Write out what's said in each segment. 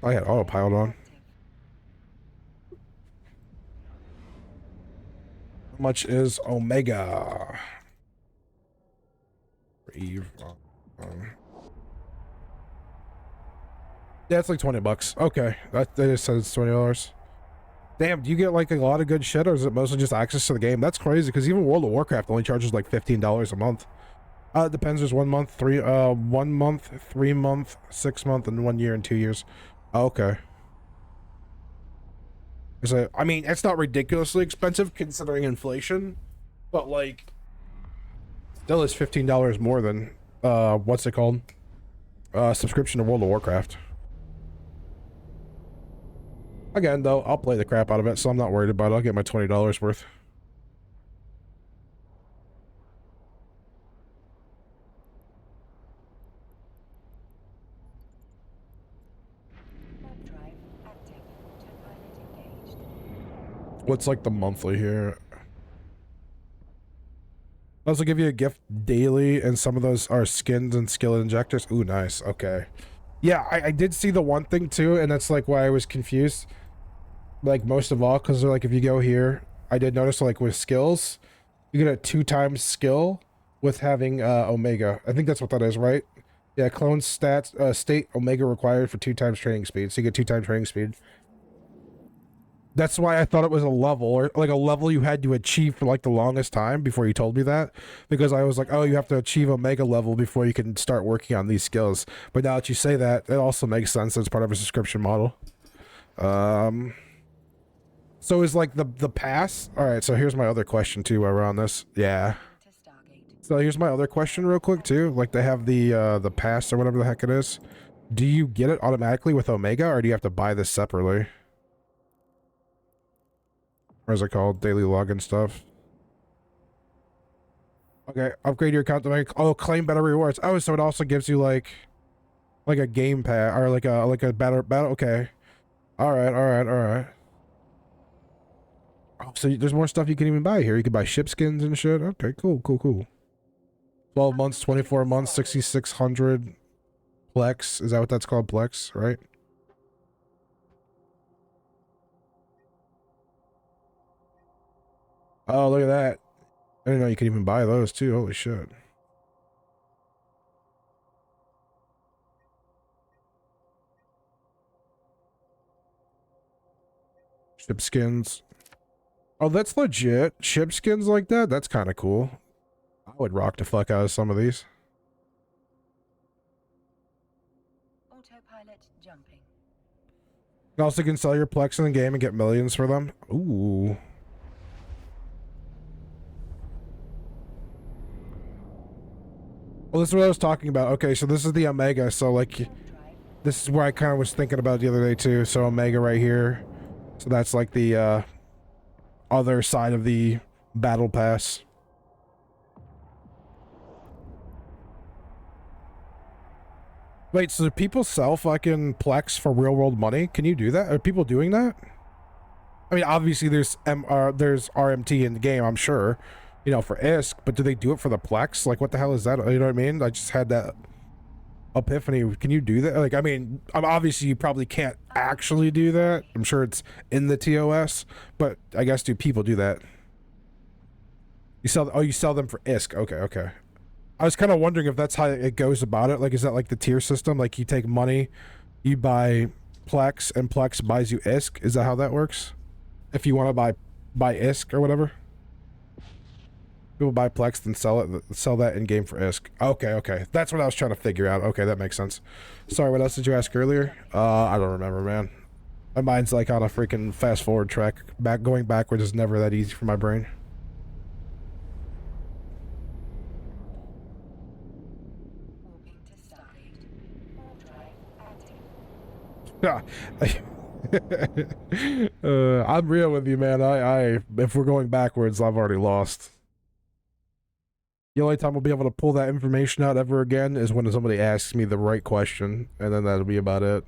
I had autopilot on. How much is Omega? Eve. Yeah, it's like 20 bucks. Okay, that just says it's $20. Damn, do you get like a lot of good shit, or is it mostly just access to the game? That's crazy, because even World of Warcraft only charges like $15 a month. It depends. There's 1 month, 1 month, 3 month, 6 month, and 1 year and 2 years. Okay. So, I mean, it's not ridiculously expensive considering inflation, but like, still is $15 more than what's it called? Subscription to World of Warcraft. Again, though, I'll play the crap out of it, so I'm not worried about it. I'll get my $20 worth. What's like the monthly here? I also give you a gift daily, and some of those are skins and skill injectors. Ooh, nice. Okay. Yeah, I did see the one thing too, and that's like why I was confused. Like most of all, because like if you go here, I did notice like with skills, you get a 2 times skill with having Omega. I think that's what that is, right? Yeah, clone stats state Omega required for 2 times training speed, so you get 2 times training speed. That's why I thought it was a level, or like a level you had to achieve for like the longest time before you told me that. Because I was like, oh, you have to achieve Omega level before you can start working on these skills. But now that you say that, it also makes sense as part of a subscription model. Um, so is like the pass. All right, so here's my other question too while we're on this. Yeah. So here's my other question real quick too. Like they have the pass or whatever the heck it is. Do you get it automatically with Omega, or do you have to buy this separately? Or is it called daily login stuff? Okay, upgrade your account to make, oh, claim better rewards. Oh, so it also gives you like a game pad or like a battle. Okay, all right. Oh, so there's more stuff you can even buy here. You can buy ship skins and shit. Okay, cool. 12 months, 24 months, 6,600 Plex. Is that what that's called? Plex, right? Oh, look at that. I didn't know you could even buy those too. Holy shit. Ship skins. Oh, that's legit. Ship skins like that? That's kind of cool. I would rock the fuck out of some of these. Autopilot jumping. You also can sell your Plex in the game and get millions for them. Ooh. Well, this is what I was talking about. Okay, so this is the Omega. So, like, this is where I kind of was thinking about the other day, too. So, Omega right here. So, that's like the other side of the battle pass. Wait, so do people sell fucking Plex for real world money? Can you do that? Are people doing that? I mean, obviously there's RMT in the game, I'm sure, you know, for ISK, but do they do it for the Plex? Like, what the hell is that? You know what I mean? I just had that epiphany. Can you do that? Like, I mean, obviously you probably can't actually do that. I'm sure it's in the TOS, but I guess do people do that? You sell them for ISK. Okay. I was kind of wondering if that's how it goes about it. Like, is that like the tier system? Like, you take money, you buy Plex, and Plex buys you ISK. Is that how that works? If you want to buy ISK or whatever, people buy Plex then sell that in game for ISK. Okay, that's what I was trying to figure out. Okay, that makes sense. Sorry, what else did you ask earlier? I don't remember, man. My mind's like on a freaking fast forward track. Going backwards is never that easy for my brain. Yeah. I'm real with you, man. If we're going backwards, I've already lost. The only time I'll be able to pull that information out ever again is when somebody asks me the right question, and then that'll be about it.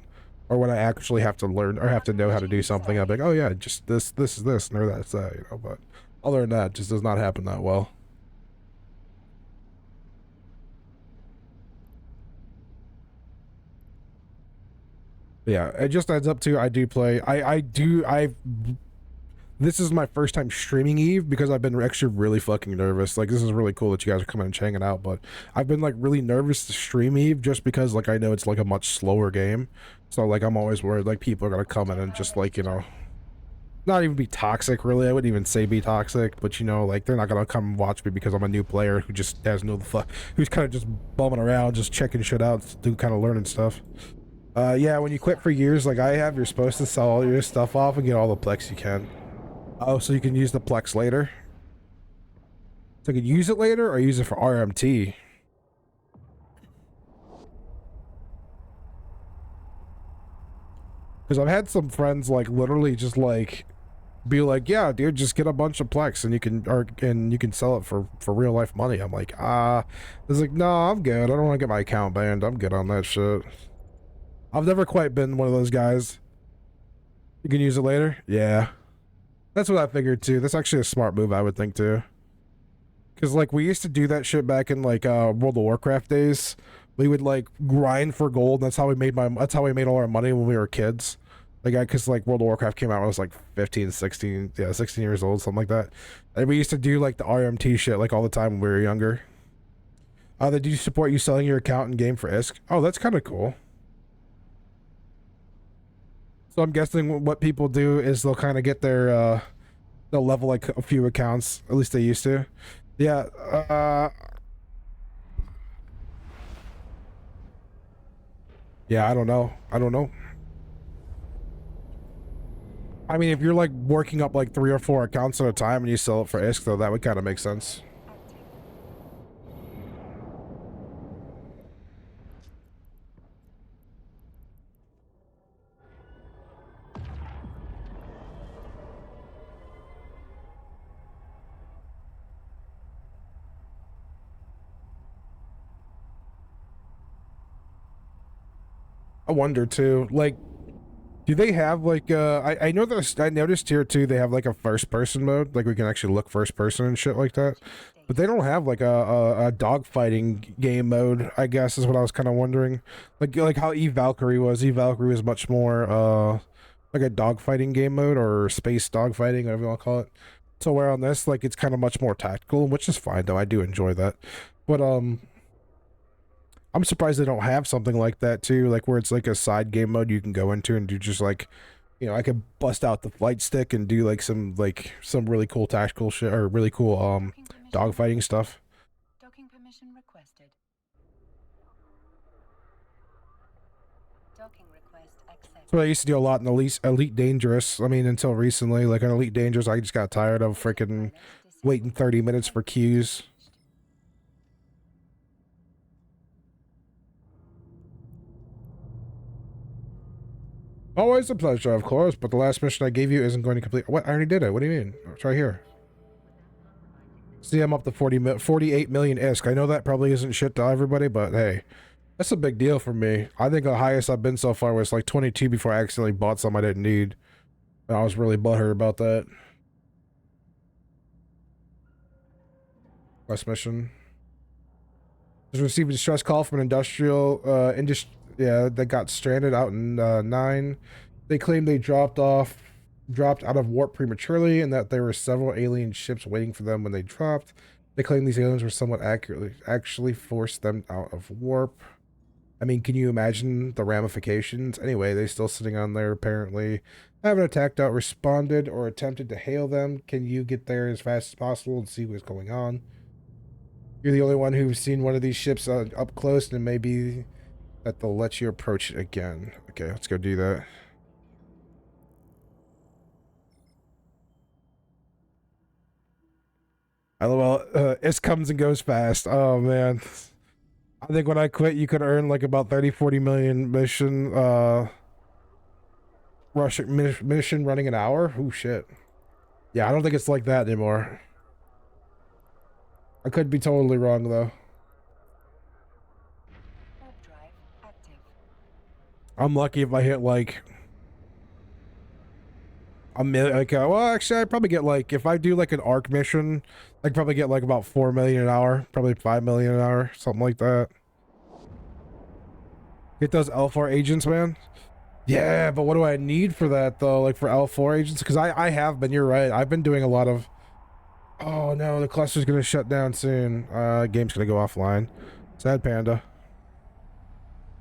Or when I actually have to learn or have to know how to do something, I'll be like, oh yeah, just this is this, and that's that, you know. But other than that, it just does not happen that well. Yeah, it just adds up to I do play. I this is my first time streaming Eve because I've been actually really fucking nervous. Like, this is really cool that you guys are coming and hanging out, but I've been like really nervous to stream Eve just because like I know it's like a much slower game. So like I'm always worried like people are gonna come in and just like, you know, not even be toxic really. I wouldn't even say be toxic, but you know, like they're not gonna come watch me because I'm a new player who just has no the fuck, who's kind of just bumming around, just checking shit out, do kind of learning stuff. Yeah, when you quit for years like I have, you're supposed to sell all your stuff off and get all the plex you can. Oh, so you can use the Plex later? So I could use it later or use it for RMT? Because I've had some friends like literally just like be like, yeah, dude, just get a bunch of Plex and you can sell it for real life money. I'm like, it's like, no, I'm good. I don't want to get my account banned. I'm good on that shit. I've never quite been one of those guys. You can use it later? Yeah. That's what I figured too. That's actually a smart move, I would think too. Because like we used to do that shit back in like World of Warcraft days. We would like grind for gold. That's how we made that's how we made all our money when we were kids. Like, because like World of Warcraft came out when I was like 15, 16, yeah, 16 years old, something like that. And we used to do like the RMT shit like all the time when we were younger. They do support you selling your account in game for ISK. Oh, that's kind of cool. So I'm guessing what people do is they'll kind of get their they'll level like a few accounts. At least they used to. Yeah. Yeah. I don't know. I don't know. I mean, if you're like working up like 3 or 4 accounts at a time and you sell it for ISK, though, that would kind of make sense. I wonder too. Like, do they have like I know that I noticed here too they have like a first person mode, like we can actually look first person and shit like that. But they don't have like a dog fighting game mode, I guess is what I was kind of wondering. Like how Eve Valkyrie was. Eve Valkyrie was much more like a dog fighting game mode or space dog fighting, whatever you want to call it. So where on this like it's kind of much more tactical, which is fine though. I do enjoy that. But I'm surprised they don't have something like that too, like where it's like a side game mode you can go into and do just like, you know, I could bust out the flight stick and do like some really cool tactical shit or really cool dogfighting stuff. Docking permission requested. Docking request accepted. So I used to do a lot in Elite Dangerous. I mean, until recently, like on Elite Dangerous, I just got tired of freaking waiting 30 minutes for queues. Always a pleasure, of course, but the last mission I gave you isn't going to complete. What? I already did it. What do you mean? It's right here. See, I'm up to 48 million ISK. I know that probably isn't shit to everybody, but hey, that's a big deal for me. I think the highest I've been so far was like 22 before I accidentally bought something I didn't need. And I was really butthurt about that. Last mission. Just received a distress call from an yeah, that got stranded out in 9. They claimed they dropped out of warp prematurely and that there were several alien ships waiting for them when they dropped. They claim these aliens were somewhat actually forced them out of warp. I mean, can you imagine the ramifications? Anyway, they're still sitting on there apparently. Haven't attacked out, responded, or attempted to hail them. Can you get there as fast as possible and see what's going on? You're the only one who's seen one of these ships up close, and maybe that they'll let you approach it again. Okay, let's go do that. LOL, it comes and goes fast. Oh man. I think when I quit you could earn like about 30-40 million mission mission running an hour. Oh shit. Yeah, I don't think it's like that anymore. I could be totally wrong though. I'm lucky if I hit like a million. Like, well, actually, I'd probably get like if I do like an arc mission, I'd probably get like about 4 million an hour, probably 5 million an hour, something like that. Get those L4 agents, man. Yeah, but what do I need for that though? Like for L4 agents? Because I have been. You're right. I've been doing a lot of. Oh no, the cluster's gonna shut down soon. Game's gonna go offline. Sad panda.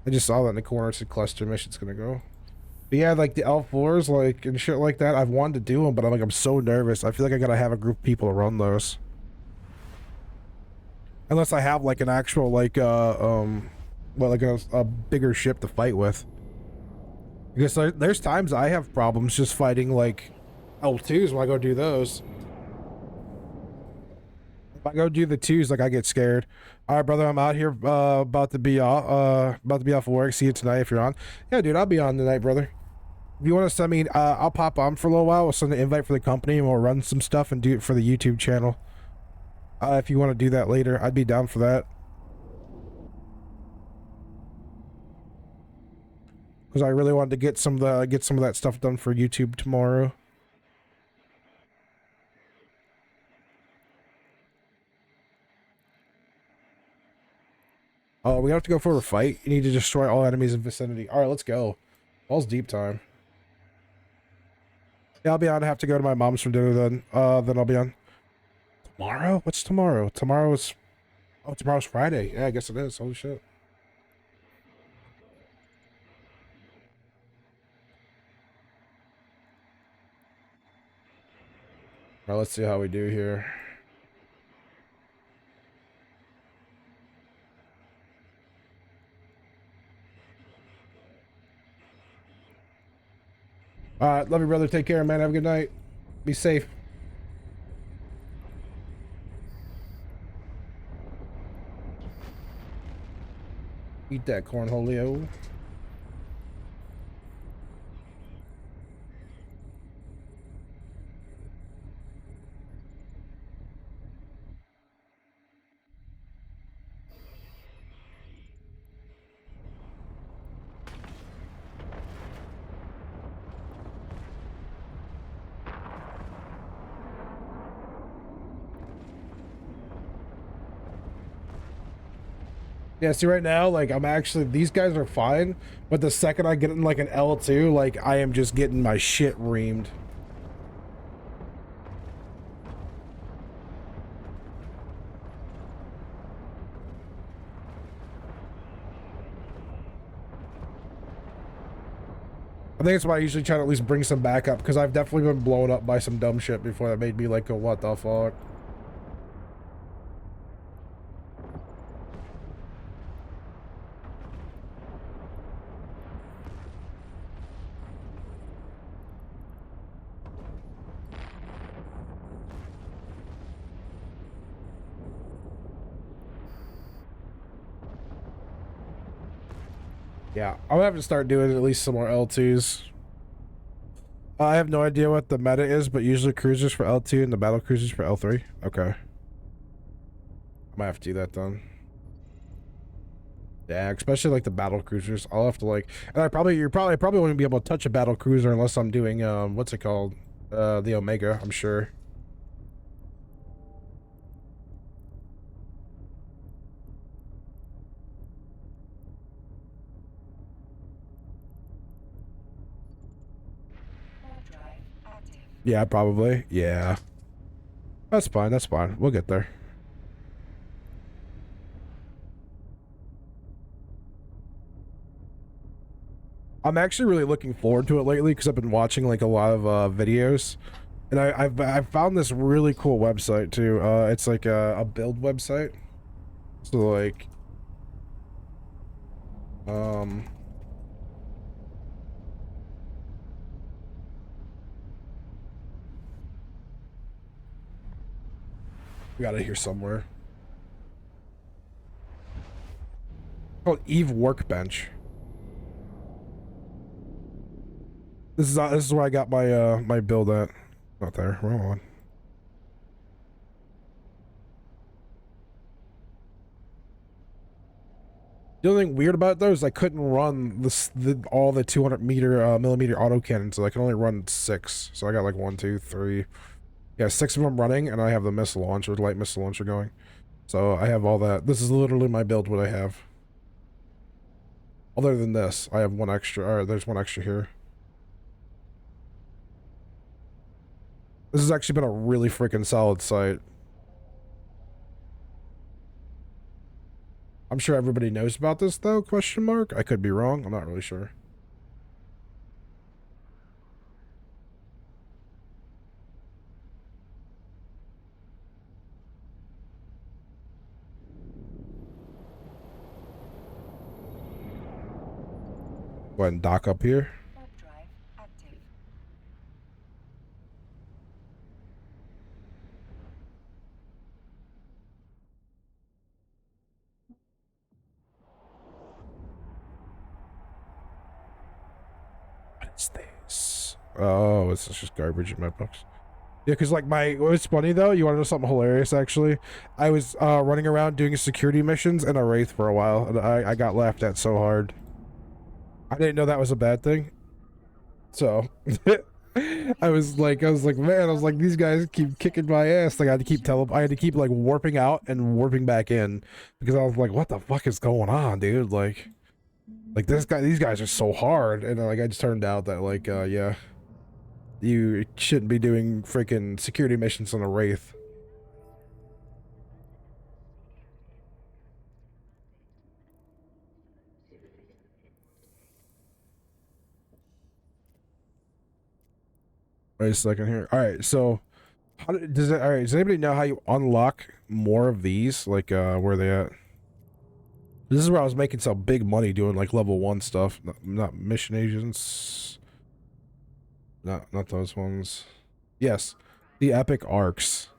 I just saw that in the corner. It said cluster mission's gonna go. But yeah, like the L4s, like and shit like that. I've wanted to do them, but I'm so nervous. I feel like I gotta have a group of people to run those. Unless I have like an actual like well like a bigger ship to fight with. Because there's times I have problems just fighting like L2s when I go do those. If I go do the twos, like I get scared. All right, brother, I'm out here about to be off work. See you tonight if you're on. Yeah, dude, I'll be on tonight, brother. If you want to send me, I'll pop on for a little while. We'll send an invite for the company and we'll run some stuff and do it for the YouTube channel. If you want to do that later, I'd be down for that. Because I really wanted to get some of that stuff done for YouTube tomorrow. Oh, we have to go for a fight. You need to destroy all enemies in vicinity. All right, let's go. All's deep time. Yeah, I'll be on. I have to go to my mom's for dinner then. Then I'll be on. Tomorrow? What's tomorrow? Tomorrow's Friday. Yeah, I guess it is. Holy shit. All right, let's see how we do here. All right, love you, brother. Take care, man. Have a good night. Be safe. Eat that cornholio. Yeah, see right now, like I'm actually these guys are fine, but the second I get in like an L2, like I am just getting my shit reamed. I think that's why I usually try to at least bring some backup, because I've definitely been blown up by some dumb shit before that made me like go, what the fuck? Yeah, I'm gonna have to start doing at least some more L2s. I have no idea what the meta is, but usually cruisers for L2 and the battle cruisers for L3. Okay. I might have to do that then. Yeah, especially like the battle cruisers. I'll have to like, and I probably wouldn't be able to touch a battle cruiser unless I'm doing what's it called? The Omega, I'm sure. Yeah, probably. Yeah. That's fine. That's fine. We'll get there. I'm actually really looking forward to it lately because I've been watching like a lot of videos, and I've found this really cool website too. It's like a build website. So like, um, we got it here somewhere. Called Eve Workbench. This is where I got my my build at. Not there. Wrong one. The only thing weird about those, I couldn't run all the 200 millimeter autocannon, so I can only run 6. So I got like 1, 2, 3. Yeah, 6 of them running, and I have the missile launcher, light missile launcher going. So I have all that. This is literally my build. What I have. Other than this, I have one extra. Or there's one extra here. This has actually been a really freaking solid site. I'm sure everybody knows about this though, question mark? I could be wrong, I'm not really sure. Go ahead and dock up here. Warp drive active. What is this? Oh, it's just garbage in my books. Yeah, because like what's funny though, you want to know something hilarious actually? I was running around doing security missions in a Wraith for a while, and I got laughed at so hard. I didn't know that was a bad thing. So I was like, man, these guys keep kicking my ass. Like I had to keep like warping out and warping back in because I was like, what the fuck is going on, dude? Like these guys are so hard, and like I just turned out that like, yeah, you shouldn't be doing freaking security missions on a Wraith. Wait a second here. All right, so how does it? All right, does anybody know how you unlock more of these? Like, where are they at? This is where I was making some big money doing like level 1 stuff. Not mission agents. Not those ones. Yes, the epic arcs.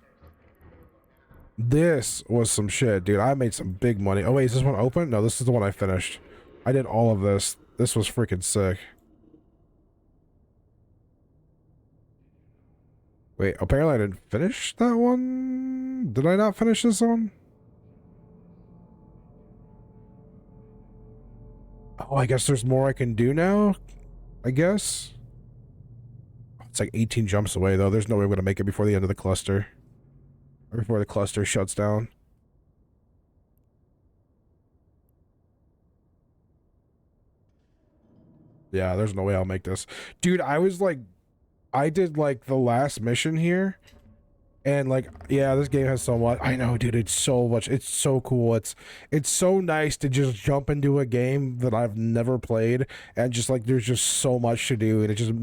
This was some shit, dude. I made some big money. Oh wait, is this one open? No, this is the one I finished. I did all of this. This was freaking sick. Wait, apparently I didn't finish that one? Did I not finish this one? Oh, I guess there's more I can do now? I guess? It's like 18 jumps away, though. There's no way I'm going to make it before the end of the cluster. Or before the cluster shuts down. Yeah, there's no way I'll make this. Dude, I did like the last mission here. And like, yeah, this game has so much. I know, dude, it's so much. It's so cool. It's so nice to just jump into a game that I've never played, and just like there's just so much to do, and it just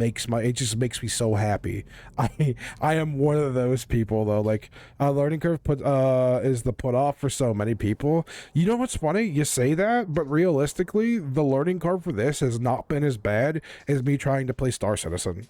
makes me so happy. I am one of those people though. Like, learning curve is the put off for so many people. You know what's funny? You say that, but realistically, the learning curve for this has not been as bad as me trying to play Star Citizen.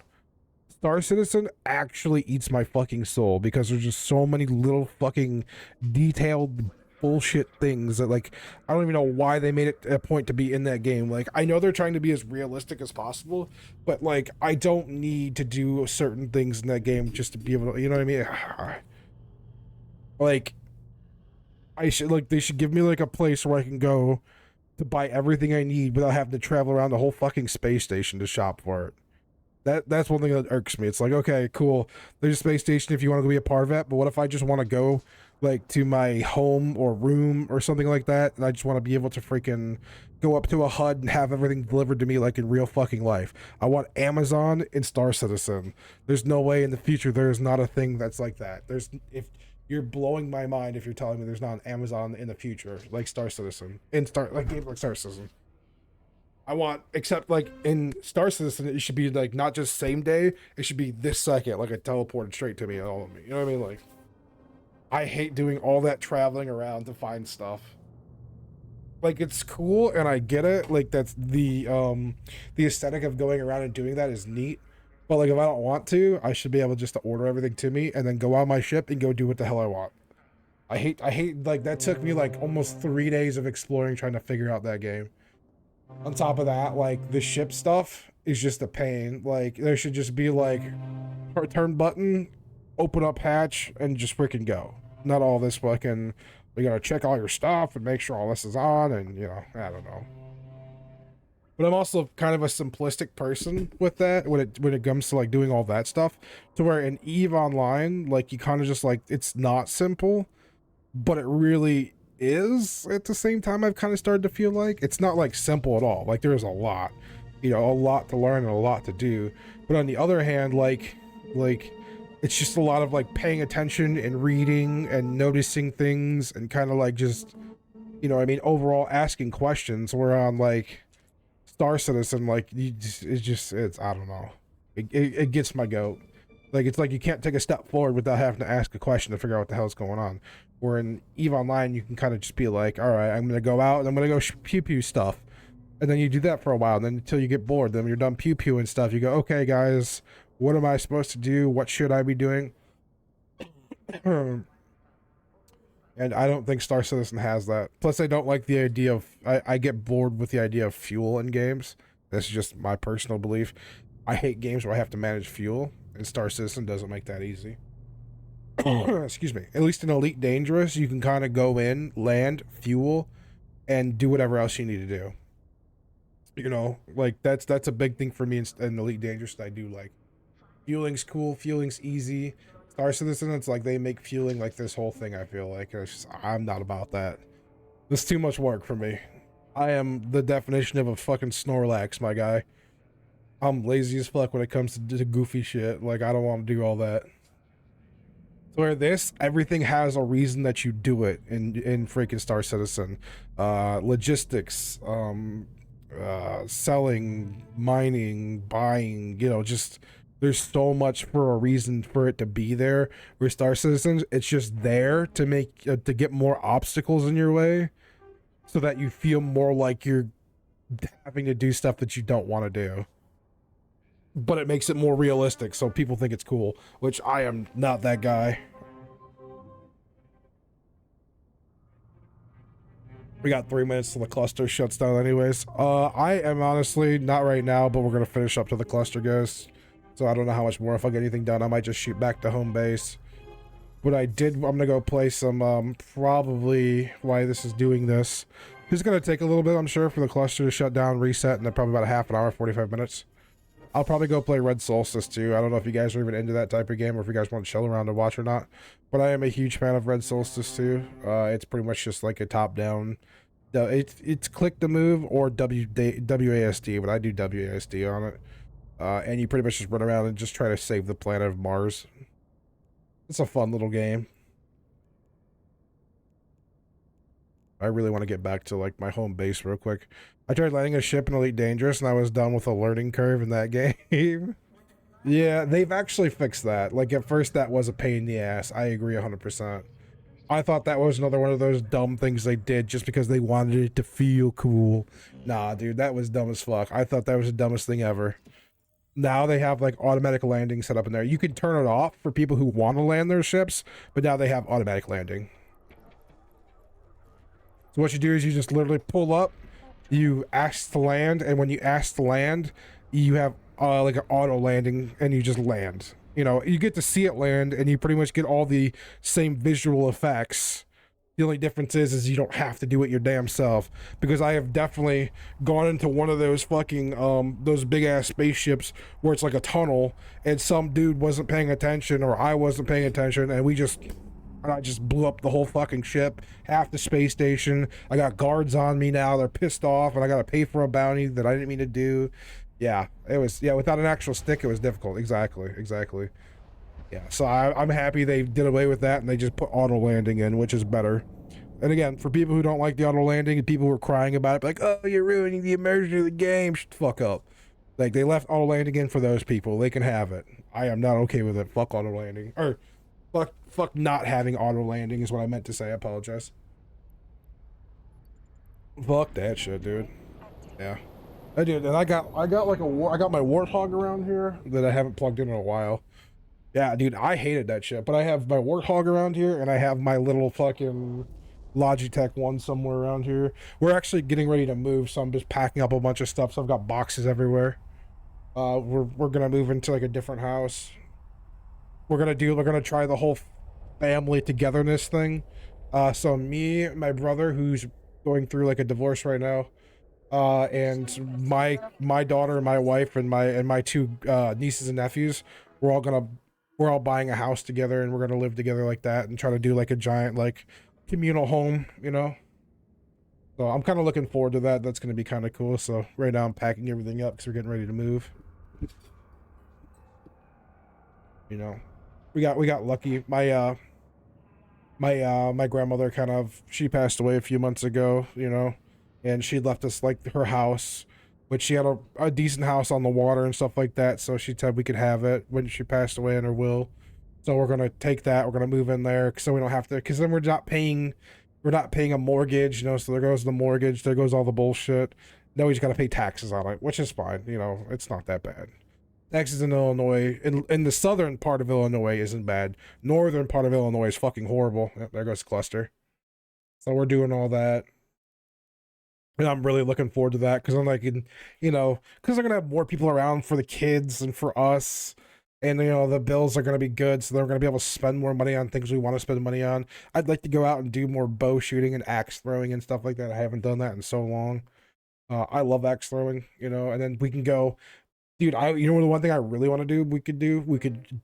Star Citizen actually eats my fucking soul because there's just so many little fucking detailed bullshit things that like I don't even know why they made it a point to be in that game. Like I know they're trying to be as realistic as possible, but like I don't need to do certain things in that game just to be able to, you know what I mean? Like they should give me like a place where I can go to buy everything I need without having to travel around the whole fucking space station to shop for it. That's one thing that irks me. It's like, okay, cool. There's a space station if you want to be a part of it, but what if I just want to go like to my home or room or something like that, and I just want to be able to freaking go up to a HUD and have everything delivered to me like in real fucking life. I want Amazon in Star Citizen. There's no way in the future there is not a thing that's like that. If you're blowing my mind if you're telling me there's not an Amazon in the future like Star Citizen like game like Star Citizen. I want, except like in Star Citizen, it should be like not just same day, it should be this second, like it teleported straight to me and all of me. You know what I mean? Like, I hate doing all that traveling around to find stuff. Like it's cool and I get it. Like that's the aesthetic of going around and doing that is neat. But like if I don't want to, I should be able just to order everything to me and then go on my ship and go do what the hell I want. I hate like that took me like almost 3 days of exploring trying to figure out that game. On top of that, like the ship stuff is just a pain. Like there should just be like return button, open up hatch, and just freaking go. Not all this fucking we gotta check all your stuff and make sure all this is on, and you know, I don't know. But I'm also kind of a simplistic person with that when it comes to like doing all that stuff. To where in EVE Online, like you kind of just like it's not simple, but it really is at the same time. I've kind of started to feel like it's not like simple at all. Like there's a lot, you know, a lot to learn and a lot to do. But on the other hand, like it's just a lot of like paying attention and reading and noticing things and kind of like just, you know, I mean, overall asking questions. Where on like Star Citizen, like it's I don't know, it gets my goat. Like it's like you can't take a step forward without having to ask a question to figure out what the hell's going on. Where in EVE Online, you can kind of just be like, all right, I'm gonna go out and I'm gonna go pew pew stuff, and then you do that for a while, and then until you get bored, then when you're done pew pew and stuff, you go, okay, guys, what am I supposed to do? What should I be doing? And I don't think Star Citizen has that. Plus, I don't like the idea of I get bored with the idea of fuel in games. That's just my personal belief. I hate games where I have to manage fuel, and Star Citizen doesn't make that easy. Excuse me. At least in Elite Dangerous, you can kind of go in, land, fuel, and do whatever else you need to do. You know, like that's a big thing for me in Elite Dangerous that I do like. Fueling's cool, fueling's easy. Star Citizen, it's like they make fueling like this whole thing, I feel like. It's just, I'm not about that. It's too much work for me. I am the definition of a fucking Snorlax, my guy. I'm lazy as fuck when it comes to goofy shit. Like, I don't want to do all that. So where this, everything has a reason that you do it in freaking Star Citizen. Logistics, selling, mining, buying, you know, just there's so much for a reason for it to be there. With Star Citizens, it's just there to make to get more obstacles in your way so that you feel more like you're having to do stuff that you don't want to do. But it makes it more realistic, so people think it's cool, which I am not that guy. We got 3 minutes till the cluster shuts down anyways. I am honestly, not right now, but we're gonna finish up till the cluster goes. So I don't know how much more. If I get anything done, I might just shoot back to home base. But I'm gonna go play some, probably why this is doing this. It's gonna take a little bit, I'm sure, for the cluster to shut down, reset, and then probably about a half an hour, 45 minutes. I'll probably go play Red Solstice too. I don't know if you guys are even into that type of game or if you guys want to chill around and watch or not. But I am a huge fan of Red Solstice too. It's pretty much just like a top-down. It's click to move or WASD, but I do WASD on it. And you pretty much just run around and just try to save the planet of Mars. It's a fun little game. I really want to get back to like my home base real quick. I tried landing a ship in Elite Dangerous and I was done with a learning curve in that game. Yeah, they've actually fixed that. Like at first that was a pain in the ass. I agree 100%. I thought that was another one of those dumb things they did just because they wanted it to feel cool. Nah, dude, that was dumb as fuck. I thought that was the dumbest thing ever. Now they have like automatic landing set up in there. You can turn it off for people who want to land their ships, but now they have automatic landing. So what you do is you just literally pull up, you ask to land, and when you ask to land, you have like an auto landing, and you just land. You know, you get to see it land, and you pretty much get all the same visual effects. The only difference is you don't have to do it your damn self. Because I have definitely gone into one of those fucking, those big ass spaceships where it's like a tunnel, and some dude wasn't paying attention, or I wasn't paying attention, and I just blew up the whole fucking ship, half the space station. I got guards on me now, they're pissed off, and I gotta pay for a bounty that I didn't mean to do. Yeah, it was, yeah, without an actual stick, it was difficult. Exactly. Yeah, so I'm happy they did away with that and they just put auto landing in, which is better. And again, for people who don't like the auto landing and people who are crying about it, like, oh, you're ruining the immersion of the game, shut the fuck up. Like, they left auto landing in for those people. They can have it. I am not okay with it. Fuck auto landing. Or, fuck not having auto landing is what I meant to say. I apologize. Fuck that shit, dude. Yeah. I did, and I got like I got my Warthog around here that I haven't plugged in a while. Yeah, dude, I hated that shit, but I have my Warthog around here, and I have my little fucking Logitech one somewhere around here. We're actually getting ready to move, so I'm just packing up a bunch of stuff, so I've got boxes everywhere. We're gonna move into like a different house. We're gonna try the whole family togetherness thing. So me, my brother, who's going through like a divorce right now, and my daughter and my wife and my two nieces and nephews, we're all buying a house together, and we're gonna live together like that and try to do like a giant like communal home, you know. So I'm kind of looking forward to that. That's going to be kind of cool. So right now I'm packing everything up because we're getting ready to move. You know, we got lucky. My grandmother kind of, she passed away a few months ago, you know, and she left us like her house, which she had a decent house on the water and stuff like that. So she said we could have it when she passed away in her will. So we're gonna take that. We're gonna move in there so we don't have to, because then we're not paying a mortgage, you know. So there goes the mortgage, there goes all the bullshit. Now we just gotta pay taxes on it, which is fine, you know. It's not that bad. Taxes in Illinois, in the southern part of Illinois, isn't bad. Northern part of Illinois is fucking horrible. Yep, there goes cluster. So we're doing all that. And I'm really looking forward to that because I'm like, you know, because they're gonna have more people around for the kids and for us, and you know the bills are gonna be good, so they're gonna be able to spend more money on things we want to spend money on. I'd like to go out and do more bow shooting and axe throwing and stuff like that. I haven't done that in so long. I love axe throwing, you know, and then we can go, dude. You know, the one thing I really want to do, we could,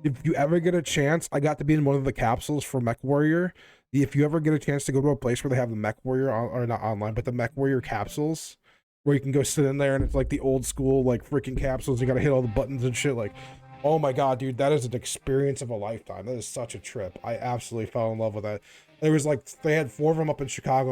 if you ever get a chance, I got to be in one of the capsules for Mech Warrior. If you ever get a chance to go to a place where they have the Mech Warrior, or not online, but the Mech Warrior capsules, where you can go sit in there and it's like the old school, like freaking capsules. You gotta hit all the buttons and shit. Like, oh my god, dude, that is an experience of a lifetime. That is such a trip. I absolutely fell in love with that. There was like, they had 4 of them up in Chicago.